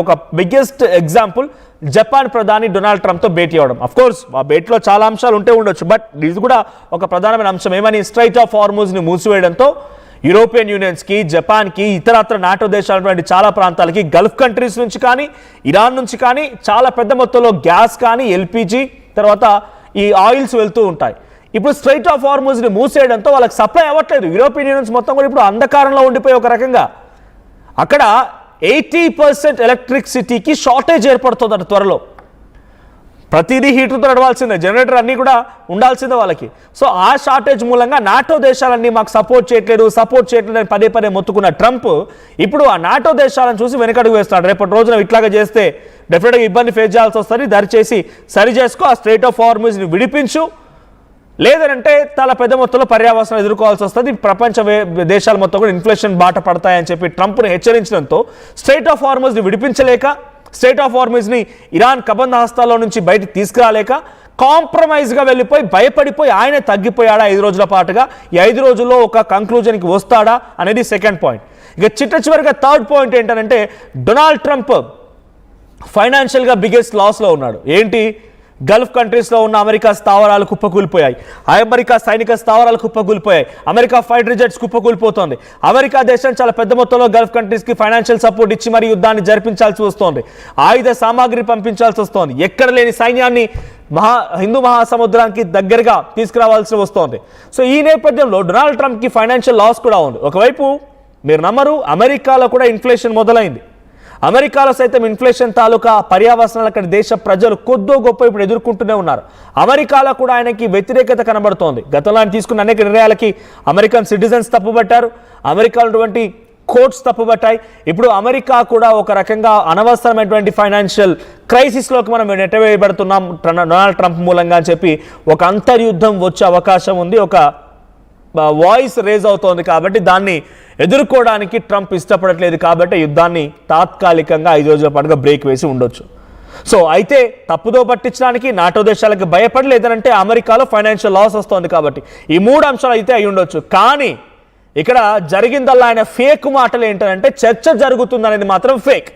ఒక biggest example Japan ప్రధాని Donald ట్రంప్తో భేటీ అవడం. అఫ్ కోర్స్ ఆ భేటీలో చాలా అంశాలు ఉంటే ఉండొచ్చు, బట్ ఇది కూడా ఒక ప్రధానమైన అంశం. ఏమని? స్ట్రైట్ ఆఫ్ హార్మూజ్ని మూసివేయడంతో యూరోపియన్ యూనియన్స్కి, జపాన్కి, ఇతరత్ర నాటో దేశాలటువంటి చాలా ప్రాంతాలకి, గల్ఫ్ కంట్రీస్ నుంచి కానీ, ఇరాన్ నుంచి కానీ చాలా పెద్ద మొత్తంలో గ్యాస్ కానీ, ఎల్పిజి, తర్వాత ఈ ఆయిల్స్ వెళ్తూ ఉంటాయి. ఇప్పుడు స్ట్రైట్ ఆఫ్ హార్మూజ్ని మూసేయడంతో వాళ్ళకి సప్లై అవ్వట్లేదు. యూరోపియన్ యూనియన్స్ మొత్తం కూడా ఇప్పుడు అంధకారంలో ఉండిపోయి ఒక రకంగా అక్కడ 80% ఎలక్ట్రిసిటీకి షార్టేజ్ ఏర్పడుతుందట త్వరలో. ప్రతిదీ హీటర్తో నడవాల్సిందే, జనరేటర్ అన్నీ కూడా ఉండాల్సిందే వాళ్ళకి. సో ఆ షార్టేజ్ మూలంగా నాటో దేశాలన్నీ మాకు సపోర్ట్ చేయట్లేదు అని పదే పదే మొత్తుకున్న ట్రంప్ ఇప్పుడు ఆ నాటో దేశాలను చూసి వెనకడుగు వేస్తున్నాడు. రేపటి రోజున ఇట్లాగా చేస్తే డెఫినెట్గా ఇబ్బంది ఫేస్ చేయాల్సి వస్తుంది, దయచేసి సరి చేసుకో, ఆ స్ట్రైట్ ఆఫ్ హార్మూజ్ని విడిపించు, లేదంటే చాలా పెద్ద మొత్తంలో పర్యావసనం ఎదుర్కోవాల్సి వస్తుంది, ప్రపంచ దేశాల మొత్తం కూడా ఇన్ఫ్లేషన్ బాట పడతాయని చెప్పి ట్రంప్ను హెచ్చరించడంతో స్ట్రైట్ ఆఫ్ హార్మూజ్ని విడిపించలేక, స్ట్రైట్ ఆఫ్ హార్మూజ్ని ఇరాన్ కబంధ హస్తాల్లో నుంచి బయటికి తీసుకురాలేక కాంప్రమైజ్గా వెళ్ళిపోయి భయపడిపోయి ఆయనే తగ్గిపోయాడా 5 రోజుల పాటుగా? ఈ 5 రోజుల్లో ఒక కంక్లూజన్కి వస్తాడా అనేది సెకండ్ పాయింట్. ఇక చివరిగా థర్డ్ పాయింట్ ఏంటంటే డొనాల్డ్ ట్రంప్ ఫైనాన్షియల్గా బిగ్గెస్ట్ లాస్లో ఉన్నాడు. ఏంటి? గల్ఫ్ కంట్రీస్లో ఉన్న అమెరికా స్థావరాలు కుప్పకూలిపోయాయి, అమెరికా సైనిక స్థావరాలు కుప్పకూలిపోయాయి, అమెరికా ఫైటర్ జెట్స్ కుప్పకూలిపోతోంది. అమెరికా దేశం చాలా పెద్ద మొత్తంలో గల్ఫ్ కంట్రీస్కి ఫైనాన్షియల్ సపోర్ట్ ఇచ్చి మరి యుద్ధాన్ని జరిపించాల్సి వస్తోంది, ఆయుధ సామాగ్రి పంపించాల్సి వస్తోంది, ఎక్కడ లేని సైన్యాన్ని హిందూ మహాసముద్రానికి దగ్గరగా తీసుకురావాల్సి వస్తోంది. సో ఈ నేపథ్యంలో డొనాల్డ్ ట్రంప్కి ఫైనాన్షియల్ లాస్ కూడా ఉంది. ఒకవైపు మీరు నమ్మరు, అమెరికాలో కూడా ఇన్ఫ్లేషన్ మొదలైంది. అమెరికాలో సైతం ఇన్ఫ్లేషన్ తాలూకా పర్యావసనాలు అక్కడ దేశ ప్రజలు కొద్దో గొప్ప ఇప్పుడు ఎదుర్కొంటూనే ఉన్నారు. అమెరికాలో కూడా ఆయనకి వ్యతిరేకత కనబడుతోంది. గతంలో ఆయన తీసుకున్న అనేక నిర్ణయాలకి అమెరికన్ సిటిజన్స్ తప్పుబట్టారు, అమెరికాలో ఉన్నటువంటి కోర్ట్స్ తప్పుబట్టాయి. ఇప్పుడు అమెరికా కూడా ఒక రకంగా అనవసరమైనటువంటి ఫైనాన్షియల్ క్రైసిస్లోకి మనం నెట్టవేయబడుతున్నాం డొనాల్డ్ ట్రంప్ మూలంగా అని చెప్పి ఒక అంతర్యుద్ధం వచ్చే అవకాశం ఉంది, ఒక వాయిస్ రేజ్ అవుతోంది. కాబట్టి దాన్ని ఎదుర్కోవడానికి ట్రంప్ ఇష్టపడట్లేదు, కాబట్టి యుద్ధాన్ని తాత్కాలికంగా 5 రోజుల పాటుగా బ్రేక్ వేసి ఉండొచ్చు. సో అయితే తప్పుదో పట్టించడానికి నాటో దేశాలకు భయపడి, లేదంటే అమెరికాలో ఫైనాన్షియల్ లాస్ వస్తుంది, కాబట్టి ఈ 3 అంశాలు అయితే అయి ఉండొచ్చు. కానీ ఇక్కడ జరిగిందల్లా ఆయన ఫేక్ మాటలు ఏంటంటే చర్చ జరుగుతుందనేది మాత్రం ఫేక్.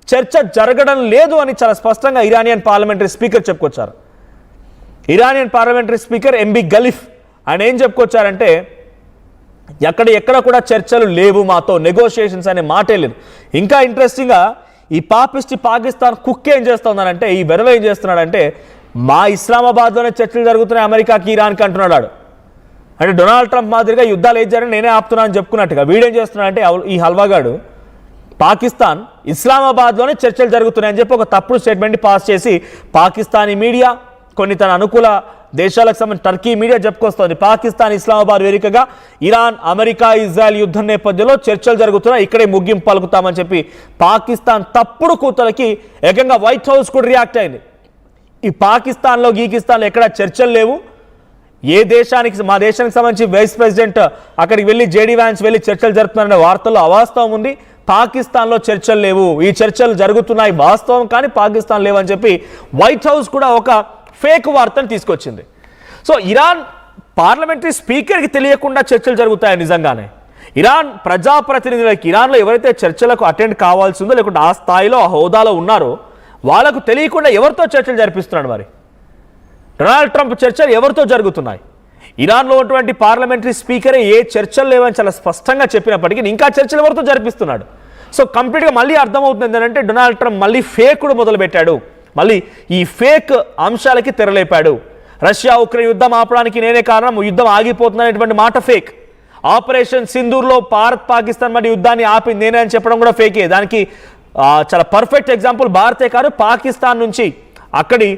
చర్చ జరగడం లేదు అని చాలా స్పష్టంగా ఇరానియన్ పార్లమెంటరీ స్పీకర్ చెప్పుకొచ్చారు. ఇరానియన్ పార్లమెంటరీ స్పీకర్ ఎంబీ గలిఫ్ ఆయన ఏం చెప్పుకొచ్చారంటే ఎక్కడ కూడా చర్చలు లేవు, మాతో నెగోషియేషన్స్ అనే మాటే లేదు. ఇంకా ఇంట్రెస్టింగ్గా ఈ పాపిస్టి పాకిస్తాన్ కుక్ ఏం చేస్తుందనంటే, ఈ వెరవ ఏం చేస్తున్నాడంటే మా ఇస్లామాబాద్లోనే చర్చలు జరుగుతున్నాయి అమెరికాకి, ఇరాన్కి అంటున్నాడు. అంటే డొనాల్డ్ ట్రంప్ మాదిరిగా యుద్ధాలు ఏం జరిగినా నేనే ఆపుతున్నా అని చెప్పుకున్నట్టుగా వీడేం చేస్తున్నాడంటే ఈ హల్వాగాడు పాకిస్తాన్ ఇస్లామాబాద్లోనే చర్చలు జరుగుతున్నాయని చెప్పి ఒక తప్పుడు స్టేట్మెంట్ పాస్ చేసి పాకిస్తానీ మీడియా, కొన్ని తన అనుకూల దేశాలకు సంబంధించి టర్కీ మీడియా చెప్పుకొస్తోంది పాకిస్తాన్ ఇస్లామాబాద్ వేదికగా ఇరాన్ అమెరికా ఇజ్రాయెల్ యుద్ధం నేపథ్యంలో చర్చలు జరుగుతున్నాయి, ఇక్కడే ముగింపు పలుకుతామని చెప్పి పాకిస్తాన్ తప్పుడు కూతలకి ఏకంగా వైట్ హౌస్ కూడా రియాక్ట్ అయింది. ఈ పాకిస్తాన్లో గీకిస్తాన్లో ఎక్కడ చర్చలు లేవు, ఏ దేశానికి మా దేశానికి సంబంధించి వైస్ ప్రెసిడెంట్ అక్కడికి వెళ్ళి జేడీ వ్యాన్స్ వెళ్ళి చర్చలు జరుపుతున్నారనే వార్తల్లో అవాస్తవం ఉంది, పాకిస్తాన్లో చర్చలు లేవు, ఈ చర్చలు జరుగుతున్నాయి వాస్తవం కానీ పాకిస్తాన్ లేవని చెప్పి వైట్ హౌస్ కూడా ఒక ఫేక్ వార్తను తీసుకొచ్చింది. సో ఇరాన్ పార్లమెంటరీ స్పీకర్కి తెలియకుండా చర్చలు జరుగుతాయి. నిజంగానే ఇరాన్ ప్రజాప్రతినిధులకి, ఇరాన్లో ఎవరైతే చర్చలకు అటెండ్ కావాల్సిందో లేకుంటే ఆ స్థాయిలో ఆ హోదాలో ఉన్నారో వాళ్ళకు తెలియకుండా ఎవరితో చర్చలు జరిపిస్తున్నాడు? మరి డొనాల్డ్ ట్రంప్ చర్చలు ఎవరితో జరుగుతున్నాయి? ఇరాన్లో ఉన్నటువంటి పార్లమెంటరీ స్పీకరే ఏ చర్చలు లేవని చాలా స్పష్టంగా చెప్పినప్పటికీ ఇంకా చర్చలు ఎవరితో జరిపిస్తున్నాడు? సో కంప్లీట్గా మళ్ళీ అర్థమవుతుంది ఏంటంటే డొనాల్డ్ ట్రంప్ మళ్ళీ ఫేకుడు మొదలుపెట్టాడు, మళ్ళీ ఈ ఫేక్ అంశాలకి తెరలేపాడు. రష్యా ఉక్రెయిన్ యుద్ధం ఆపడానికి నేనే కారణం, యుద్ధం ఆగిపోతుందనేటువంటి మాట ఫేక్. ఆపరేషన్ సింధూర్లో భారత్ పాకిస్తాన్ మరి యుద్ధాన్ని ఆపింది నేనే అని చెప్పడం కూడా ఫేకే. దానికి చాలా పర్ఫెక్ట్ ఎగ్జాంపుల్ భారతే కాదు, పాకిస్తాన్ నుంచి అక్కడి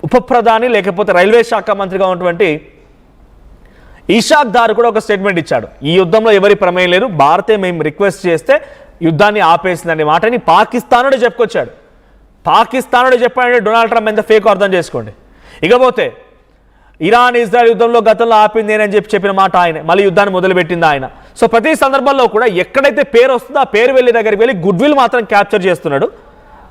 ఉప ప్రధాని లేకపోతే రైల్వే శాఖ మంత్రిగా ఉన్నటువంటి ఇషాక్ దార్ కూడా ఒక స్టేట్మెంట్ ఇచ్చాడు, ఈ యుద్ధంలో ఎవరి ప్రమేయం లేదు, భారతే మేము రిక్వెస్ట్ చేస్తే యుద్ధాన్ని ఆపేసిందనే మాటని పాకిస్తానుడే చెప్పుకొచ్చాడు. పాకిస్తానుడే చెప్పాడంటే డొనాల్డ్ ట్రంప్ ఎంత ఫేక్ అర్థం చేసుకోండి. ఇకపోతే ఇరాన్ ఇజ్రాయెల్ యుద్ధంలో గతంలో ఆపింది అని చెప్పిన మాట ఆయన, మళ్ళీ యుద్ధాన్ని మొదలుపెట్టింది ఆయన. సో ప్రతి సందర్భంలో కూడా ఎక్కడైతే పేరు వస్తుందో ఆ పేరు వెళ్ళే దగ్గరికి వెళ్ళి గుడ్ విల్ మాత్రం క్యాప్చర్ చేస్తున్నాడు,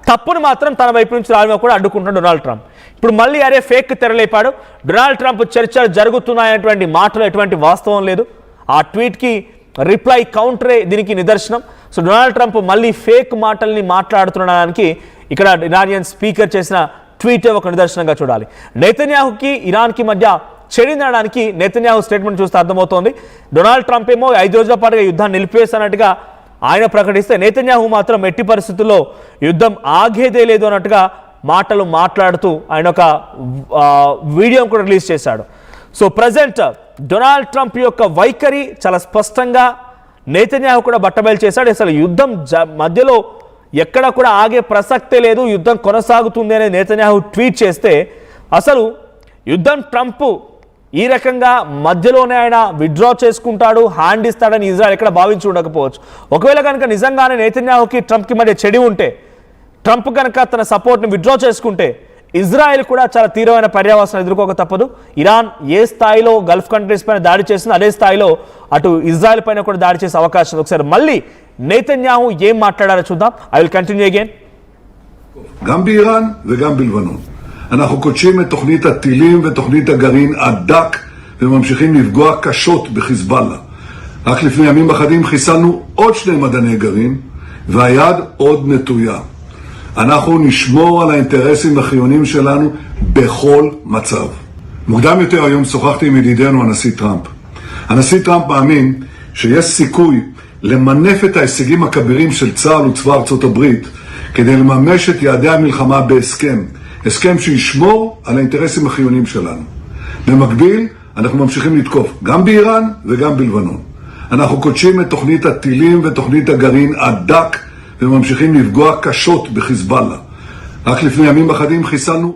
తప్పును మాత్రం తన వైపు నుంచి రావడం కూడా అడ్డుకుంటున్నాడు డొనాల్డ్ ట్రంప్. ఇప్పుడు మళ్ళీ అరే ఫేక్ తెరలేపాడు. డొనాల్డ్ ట్రంప్ చర్చలు జరుగుతున్నాయనేటువంటి మాటలో ఎటువంటి వాస్తవం లేదు. ఆ ట్వీట్కి రిప్లై కౌంటరే దీనికి నిదర్శనం. సో డొనాల్డ్ ట్రంప్ మళ్ళీ ఫేక్ మాటల్ని మాట్లాడుతుండడానికి ఇక్కడ ఇరానియన్ స్పీకర్ చేసిన ట్వీటే ఒక నిదర్శనంగా చూడాలి. నెతన్యాహుకి ఇరాన్కి మధ్య చెడిందనడానికి నెతన్యాహు స్టేట్మెంట్ చూస్తే అర్థమవుతోంది. డొనాల్డ్ ట్రంప్ ఏమో 5 రోజుల పాటుగా యుద్ధాన్ని నిలిపివేస్తున్నట్టుగా ఆయన ప్రకటిస్తే, నెతన్యాహు మాత్రం ఎట్టి పరిస్థితుల్లో యుద్ధం ఆగేదే లేదు అన్నట్టుగా మాటలు మాట్లాడుతూ ఆయన ఒక వీడియోను కూడా రిలీజ్ చేశాడు. సో ప్రజెంట్ డొనాల్డ్ ట్రంప్ యొక్క వైఖరి చాలా స్పష్టంగా నెతన్యాహు కూడా బట్టబయలు చేశాడు. అసలు యుద్ధం మధ్యలో ఎక్కడ కూడా ఆగే ప్రసక్తే లేదు, యుద్ధం కొనసాగుతుంది అనేది నెతన్యాహు ట్వీట్ చేస్తే, అసలు యుద్ధం ట్రంప్ ఈ రకంగా మధ్యలోనే ఆయన విత్డ్రా చేసుకుంటాడు, హ్యాండ్ ఇస్తాడని ఇజ్రాయెల్ ఎక్కడ భావించి ఉండకపోవచ్చు. ఒకవేళ కనుక నిజంగానే నెతన్యాహుకి ట్రంప్కి మధ్య చెడి ఉంటే, ట్రంప్ కనుక తన సపోర్ట్ని విత్డ్రా చేసుకుంటే, ఇజ్రాయెల్ కూడా చాలా తీవ్రమైన పర్యావసనం ఎదుర్కోక తప్పదు. ఇరాన్ ఏ స్థాయిలో గల్ఫ్ కంట్రీస్ పైన దాడి చేసిందో అదే స్థాయిలో అటు ఇజ్రాయెల్ పైన కూడా దాడి చేసే అవకాశం ఉంది. ఒకసారి మళ్ళీ నెతన్యాహు ఏం మాట్లాడారో చూద్దాం. I will continue again. גם באיראן וגם בלבנון אנחנו קודשים את תוכנית הטילים ותוכנית הגרעין עד דק וממשיכים לפגוע קשות בחיזבאללה. רק לפני ימים אחדים חיסלנו עוד 2 מדעני גרעין והיד עוד נטויה. אנחנו נשמור על האינטרסים החיוניים שלנו בכל מצב. מוקדם יותר היום שוחחתי עם ידידנו הנשיא טראמפ. הנשיא טראמפ מאמין שיש סיכוי למנף את ההישגים הכבירים של צה"ל וצבא ארצות הברית כדי לממש את יעדי המלחמה בהסכם, הסכם שישמור על האינטרסים החיוניים שלנו. במקביל, אנחנו ממשיכים לתקוף גם באיראן וגם בלבנון. אנחנו קודשים את תוכנית הטילים ותוכנית הגרעין עד דק וממשיכים לפגוע קשות בחיזבאללה. רק לפני ימים אחדים חיסלנו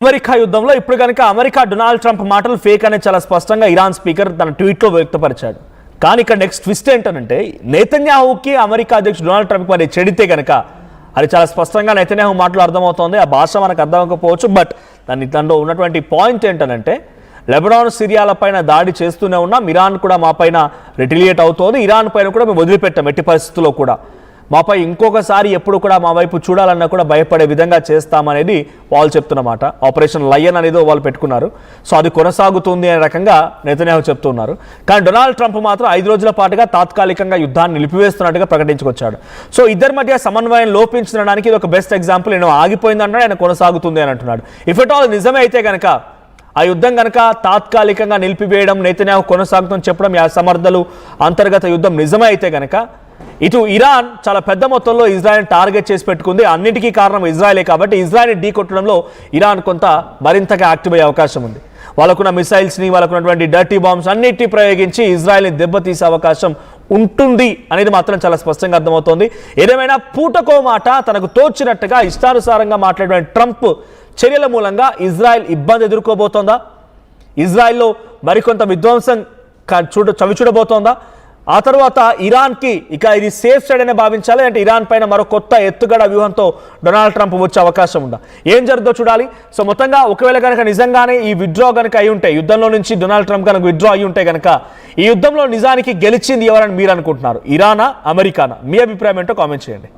America యుద్ధంలో ఇప్పుడు కనుక అమెరికా డొనాల్డ్ ట్రంప్ మాటలు ఫేక్ అనేది చాలా స్పష్టంగా ఇరాన్ స్పీకర్ తన ట్వీట్లో వ్యక్తపరిచాడు. కానీ ఇక్కడ నెక్స్ట్ ట్విస్ట్ ఏంటంటే, నెతన్యాహుకి అమెరికా అధ్యక్షుడు డొనాల్డ్ ట్రంప్ మరి చెడితే కనుక అది చాలా స్పష్టంగా నెతన్యాహు మాటలు అర్థమవుతోంది. ఆ భాష మనకు అర్థం అవ్వకపోవచ్చు, బట్ దాంట్లో ఉన్నటువంటి పాయింట్ ఏంటంటే, లెబనాన్ సిరియాల పైన దాడి చేస్తూనే ఉన్నాం, ఇరాన్ కూడా మా పైన రిటిలియేట్ అవుతోంది, ఇరాన్ పైన కూడా మేము వదిలిపెట్టాం ఎట్టి పరిస్థితుల్లో కూడా, మాపై ఇంకొకసారి ఎప్పుడు కూడా మా వైపు చూడాలన్నా కూడా భయపడే విధంగా చేస్తామనేది వాళ్ళు చెప్తున్నమాట. ఆపరేషన్ లయన్ అనేది వాళ్ళు పెట్టుకున్నారు. సో అది కొనసాగుతుంది అనే రకంగా నెతన్యాహు చెప్తున్నారు. కానీ డొనాల్డ్ ట్రంప్ మాత్రం 5 రోజుల పాటుగా తాత్కాలికంగా యుద్ధాన్ని నిలిపివేస్తున్నట్టుగా ప్రకటించుకొచ్చాడు. సో ఇద్దరి మధ్య సమన్వయం లోపించడానికి ఇది ఒక బెస్ట్ ఎగ్జాంపుల్. నేను ఆగిపోయిందంటే ఆయన కొనసాగుతుంది అని అంటున్నాడు. ఇఫ్ ఎట్ ఆల్ నిజమే అయితే కనుక, ఆ యుద్ధం కనుక తాత్కాలికంగా నిలిపివేయడం, నెతన్యాహు కొనసాగుతుందని చెప్పడం, ఆ సమర్థలు అంతర్గత యుద్ధం నిజమే అయితే కనుక, ఇటు ఇరాన్ చాలా పెద్ద మొత్తంలో ఇజ్రాయెల్ టార్గెట్ చేసి పెట్టుకుంది. అన్నిటికీ కారణం ఇజ్రాయెలే కాబట్టి ఇజ్రాయెల్ని ఢీ కొట్టడంలో ఇరాన్ కొంత మరింతగా యాక్టివ్ అయ్యే అవకాశం ఉంది. వాళ్ళకున్న మిసైల్స్ని, వాళ్ళకున్నటువంటి డర్టీ బాంబ్స్ అన్నిటిని ప్రయోగించి ఇజ్రాయెల్ని దెబ్బతీసే అవకాశం ఉంటుంది అనేది మాత్రం చాలా స్పష్టంగా అర్థమవుతోంది. ఏదేమైనా పూటకో మాట తనకు తోచినట్టుగా ఇష్టానుసారంగా మాట్లాడే ట్రంప్ చర్యల మూలంగా ఇజ్రాయెల్ ఇబ్బంది ఎదుర్కోబోతోందా? ఇజ్రాయెల్లో మరికొంత విధ్వంసం చవిచూడబోతోందా? ఆ తర్వాత ఇరాన్కి ఇక ఇది సేఫ్ సైడ్ అనే భావించాలి, అంటే ఇరాన్ పైన మరో కొత్త ఎత్తుగడ వ్యూహంతో డొనాల్డ్ ట్రంప్ వచ్చే అవకాశం ఉందా? ఏం జరుగుతుందో చూడాలి. సో మొత్తంగా ఒకవేళ కనుక నిజంగానే ఈ విత్డ్రా కనుక అయి ఉంటే, యుద్ధంలో నుంచి డొనాల్డ్ ట్రంప్ కనుక విత్డ్రా అయి ఉంటే కనుక, ఈ యుద్ధంలో నిజానికి గెలిచింది ఎవరని మీరు అనుకుంటున్నారు? ఇరానా, అమెరికానా? మీ అభిప్రాయం ఏంటో కామెంట్ చేయండి.